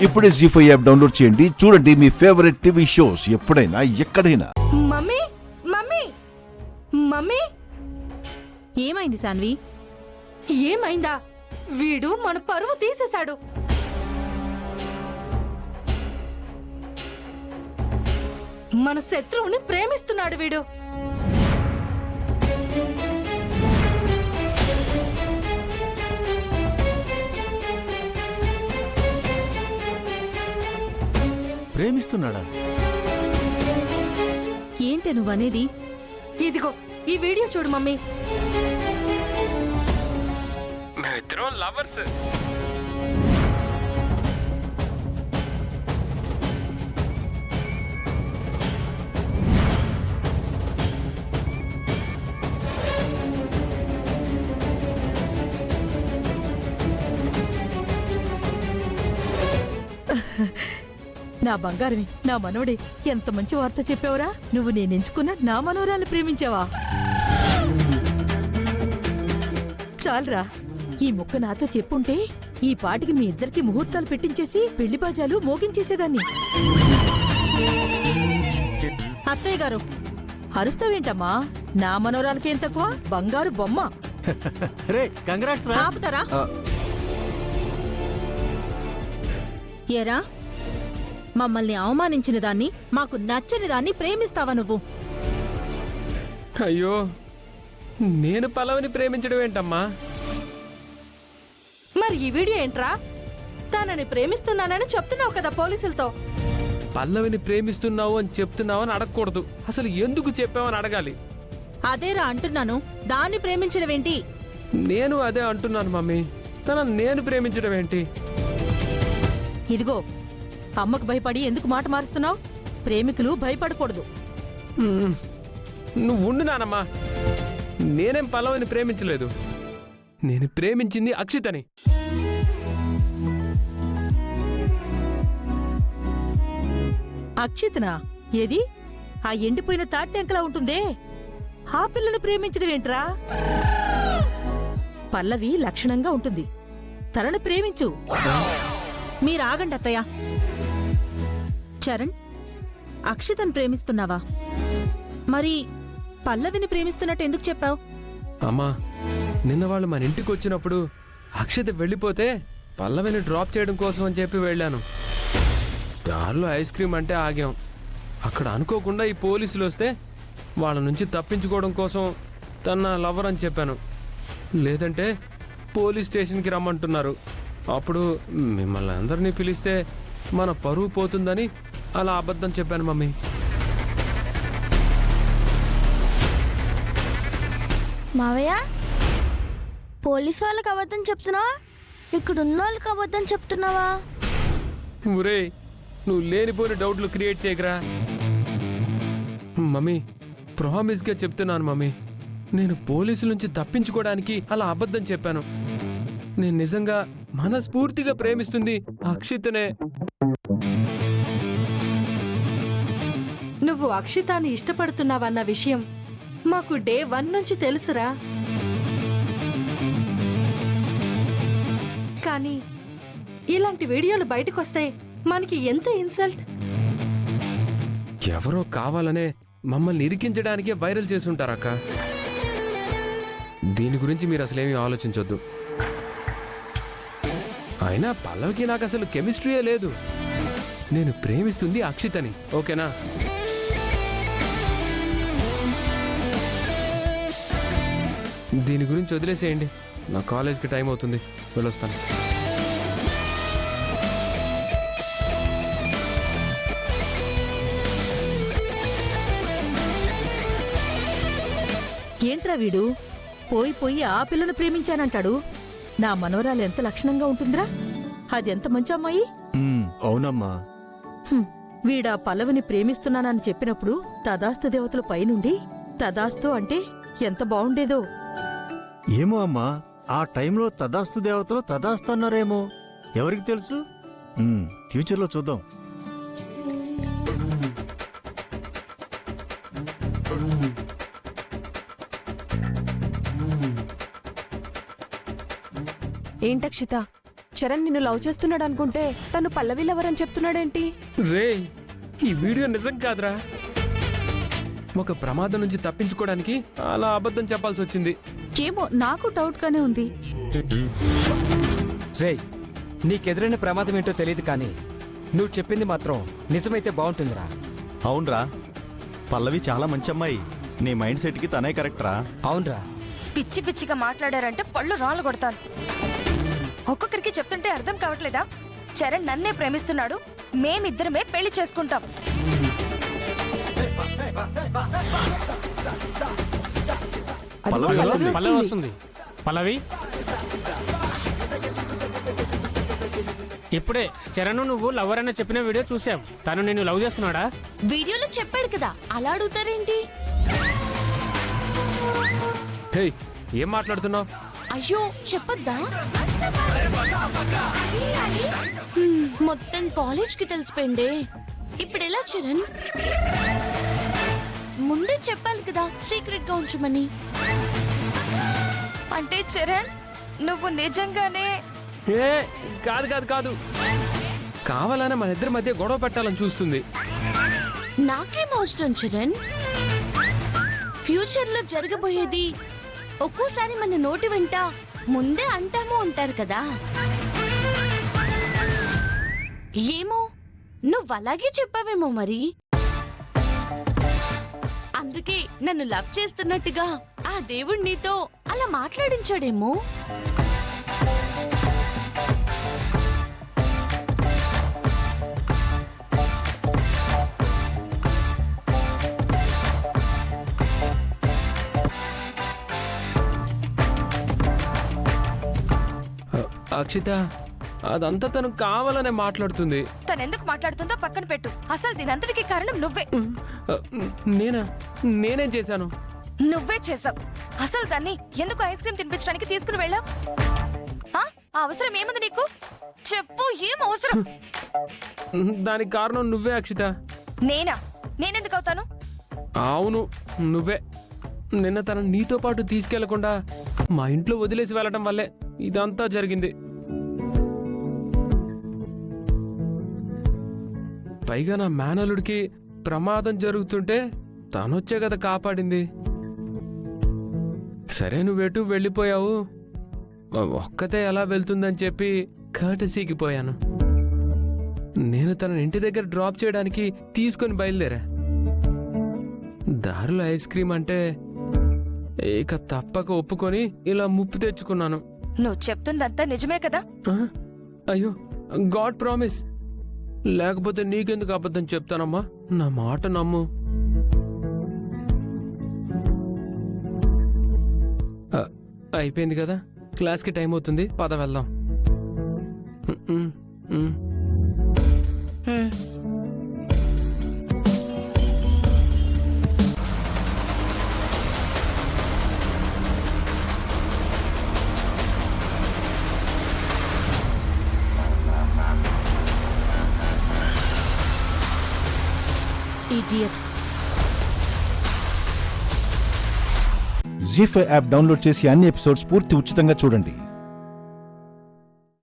ఇప్పుడే జీ5 app download చేయండి. చూడండి మీ ఫేవరెట్ టీవీ షోస్ ఎప్పుడైనా ఎక్కడైనా. మమ్మీ మమ్మీ మమ్మీ ఏమైంది సాన్వి? ఏమైందా? వీడు మన పరువు తీసేశాడు. మన శత్రువుని ప్రేమిస్తున్నాడు వీడు. ప్రేమిస్తున్నాడా? ఏంటే నువ్వనేది? ఇదిగో ఈ వీడియో చూడు మమ్మీ. మేమిద్దరం లవర్స్. నా బంగారమే, నా మనోడే, ఎంత మంచి వార్త చెప్పావురా. నువ్వు నేనెంచుకున్న నా మనోరాలు ప్రేమించావా? చాలరా, ఈ ముక్క నాతో చెప్పుంటే ఈ పాటికి మీ ఇద్దరికి ముహూర్తాలు పెట్టించేసి పెళ్లి బాజాలు మోగించేసేదాన్ని. అత్తయ్య గారు అరుస్తావేంటమ్మా? నా మనోరాలకేం తక్కువ? బంగారు బొమ్మ. రే కంగ్రాట్స్ రా. ఆపుతారా? ఏరా, మమ్మల్ని అవమానించిన దాన్ని, మాకు నచ్చని దాన్ని ప్రేమిస్తావా నువ్వు? అయ్యో, నేను పల్లవిని ప్రేమించడం ఏంటమ్మా? మరి ఈ వీడియో ఏంట్రా? తనని ప్రేమిస్తున్నానని చెప్తున్నావు కదా పోలీసులతో. పల్లవిని ప్రేమిస్తున్నావు అని చెప్తున్నావు అని అడగకూడదు. అసలు ఎందుకు చెప్పావని అడగాలి. అదేరా అంటున్నాను, దాన్ని ప్రేమించడమేంటి? నేను అదే అంటున్నాను మమ్మీ. నేను ప్రేమించడం ఏంటి? ఇదిగో, అమ్మకు భయపడి ఎందుకు మాట మారుస్తున్నావు? ప్రేమికులు భయపడకూడదు. నువ్వు ఉండు నానమ్మా. నేనేం పల్లవిని ప్రేమించలేదు. నేను ప్రేమించింది అక్షితని. అక్షితనా? ఏది? ఆ ఎండిపోయిన తాట్టెంకలా ఉంటుందే, ఆ పిల్లను ప్రేమించడమేంట్రా? పల్లవి లక్షణంగా ఉంటుంది, తనను ప్రేమించు. మీరాగండి అత్తయ్య. చరణ్, అక్షితను ప్రేమిస్తున్నావా? మరి పల్లవిని ప్రేమిస్తున్నట్టు ఎందుకు చెప్పావు? అమ్మా, నిన్న వాళ్ళు మన ఇంటికి వచ్చినప్పుడు అక్షిత వెళ్ళిపోతే పల్లవిని డ్రాప్ చేయడం కోసం అని చెప్పి వెళ్ళాను. దారిలో ఐస్ క్రీమ్ అంటే ఆగాం. అక్కడ అనుకోకుండా ఈ పోలీసులు వస్తే వాళ్ళ నుంచి తప్పించుకోవడం కోసం తన లవర్ అని చెప్పాను. లేదంటే పోలీస్ స్టేషన్కి రమ్మంటున్నారు. అప్పుడు మిమ్మల్ని అందరినీ పిలిస్తే మన పరువు పోతుందని అలా అబద్ధం చెప్పాను మమ్మీ. మావయ్య, పోలీస్ వాళ్ళకి అబద్ధం చెప్తున్నావా? ఇక్కడ ఉన్న వాళ్ళకి అబద్ధం చెప్తున్నావా? ఒరే, నువ్వు లేనిపోని డౌట్లు క్రియేట్ చేయకరా మమ్మీ. ప్రామిస్గా చెప్తున్నాను మమ్మీ, నేను పోలీసుల నుంచి తప్పించుకోవడానికి అలా అబద్ధం చెప్పాను. నేను నిజంగా మనస్ఫూర్తిగా ప్రేమిస్తుంది అక్షితనే. నువ్వు అక్షితాన్ని ఇష్టపడుతున్నావన్న విషయం మాకు డే 1 నుంచి తెలుసురా. కానీ ఇలాంటి వీడియోలు బయటకొస్తే మనకి ఎంత ఇన్సల్ట్. ఎవరో కావాలనే మమ్మల్ని ఇరికించడానికే వైరల్ చేసుంటారక్క. దీని గురించి మీరు అసలేమీ ఆలోచించొద్దు. అయినా పల్లవికి నాకు అసలు కెమిస్ట్రీయే లేదు. నేను ప్రేమిస్తుంది అక్షితని, ఓకేనా? దీని గురించి వదిలేసేయండి. నా కాలేజ్కి టైం అవుతుంది, వెళ్ళొస్తాను. ఏంట్రా వీడు పోయి పోయి ఆ పిల్లను ప్రేమించానంటాడు. నా మనవరాలు ఎంత లక్షణంగా ఉంటుందిరా, అదెంత మంచి అమ్మాయి. అవునమ్మా. వీడా పల్లవిని ప్రేమిస్తున్నానని చెప్పినప్పుడు తదాస్తు దేవతలు పైనుండి తదాస్తు అంటే ఎంత బావుండేదో. ఏమో అమ్మా, ఆ టైంలో తదాస్తు దేవతలు తదాస్తు అన్నారేమో, ఎవరికి తెలుసు. ఫ్యూచర్లో చూద్దాం. ఏంటక్షిత, చరణ్ నిన్ను లవ్ చేస్తున్నాడు అనుకుంటే తను పల్లవి లవర్ అని చెప్తున్నాడేంటి? రే ఈ వీడియో నిజం కాదురా. ఒక ప్రమాదం నుంచి తప్పించుకోవడానికి అలా అబద్ధం చెప్పాల్సి వచ్చింది. ఏమో నాకు డౌట్ గానే ఉంది. రేయ్, నీకెదురైన ప్రమాదం ఏంటో తెలియదు కానీ నువ్వు చెప్పింది మాత్రం నిజమైతే బాగుంటుందిరా. అవునరా, పల్లవి చాలా మంచి అమ్మాయి. నీ మైండ్ సెట్కి తనే కరెక్ట్ రా. అవునరా. పిచ్చి పిచ్చిగా మాట్లాడారంటే పళ్ళు రాళ్ళు కొడతాను. ఒక్కొక్కరికి చెప్తుంటే అర్థం కావట్లేదా? చరణ్ నన్నే ప్రేమిస్తున్నాడు, మేమిద్దరమే పెళ్లి చేసుకుంటాం. అదిగో పల్లవి వస్తుంది. పల్లవి ఇప్పుడే చరణ్ నువ్వు లవర్ అని చెప్పిన వీడియో చూసాం. తను నిన్ను లవ్ చేస్తున్నాడా? వీడియోలో చెప్పాడు కదా, అలా అడుగుతారేంటి? హే ఏం మాట్లాడుతున్నావు? అయ్యో చెప్పొద్దా? మొత్తం కాలేజ్ కి తెలిసిపోయిందే. ఇప్పుడు ఎలా చరణ్? ముందే చెప్పాలి కదా సీక్రెట్ గా ఉంచమని. అంటే చరణ్ నువ్వు నిజంగానే? ఏ కాదు కాదు కాదు, కావాలనే మన ఇద్దరి మధ్య గొడవ పెట్టాలని చూస్తుంది. నాకేం అవసరం చరణ్? ఫ్యూచర్ లో జరగబోయేది ఒక్కోసారి మన నోటి వెంట ముందే అంటామో ఉంటారు కదా. ఏమో నువ్వు అలాగే చెప్పావేమో మరి. అందుకే నన్ను లవ్ చేస్తున్నట్టుగా ఆ దేవుడు నీతో అలా మాట్లాడించాడేమో. అక్షిత, అదంతా తను కావాలనే మాట్లాడుతుంది. తనెందుకు మాట్లాడుతుందో పక్కన పెట్టు. అసలు దీనంతటికి కారణం నువ్వే. నేనేం చేశాను? నువ్వే చేసావు. అసలు దాన్ని ఎందుకు ఐస్ క్రీమ్ తినిపించడానికి తీసుకుని వెళ్ళావు? ఆ అవసరం ఏముంది నీకు? చెప్పు, ఏం అవసరం? దానికి కారణం నువ్వే అక్షిత. నేనా? నేనెందుకు అవుతాను? అవును నువ్వే. నిన్న తన నీతో పాటు తీసుకెళ్లకుండా మా ఇంట్లో వదిలేసి వెళ్ళడం వల్లే ఇదంతా జరిగింది. పైగా నా మేనలుడికి ప్రమాదం జరుగుతుంటే తనొచ్చే కదా కాపాడింది. సరే నువ్వెటు వెళ్ళిపోయావు, ఒక్కతే ఎలా వెళ్తుందని చెప్పి కర్టసీకి పోయాను. నేను తన ఇంటి దగ్గర డ్రాప్ చేయడానికి తీసుకొని బయలుదేరా. దారిలో ఐస్ క్రీమ్ అంటే ఇక తప్పక ఒప్పుకొని ఇలా ముప్పు తెచ్చుకున్నాను. నువ్వు చెప్తుందంతా నిజమే కదా? అయ్యో గాడ్ ప్రామిస్, లేకపోతే నీకెందుకు అబద్ధం చెప్తానమ్మా, నా మాట నమ్ము. అయిపోయింది కదా, క్లాస్కి టైం అవుతుంది, పద వెళ్దాం. ఇడియట్. జీ5 యాప్ డౌన్లోడ్ చేసి అన్ని ఎపిసోడ్స్ పూర్తి ఉచితంగా చూడండి.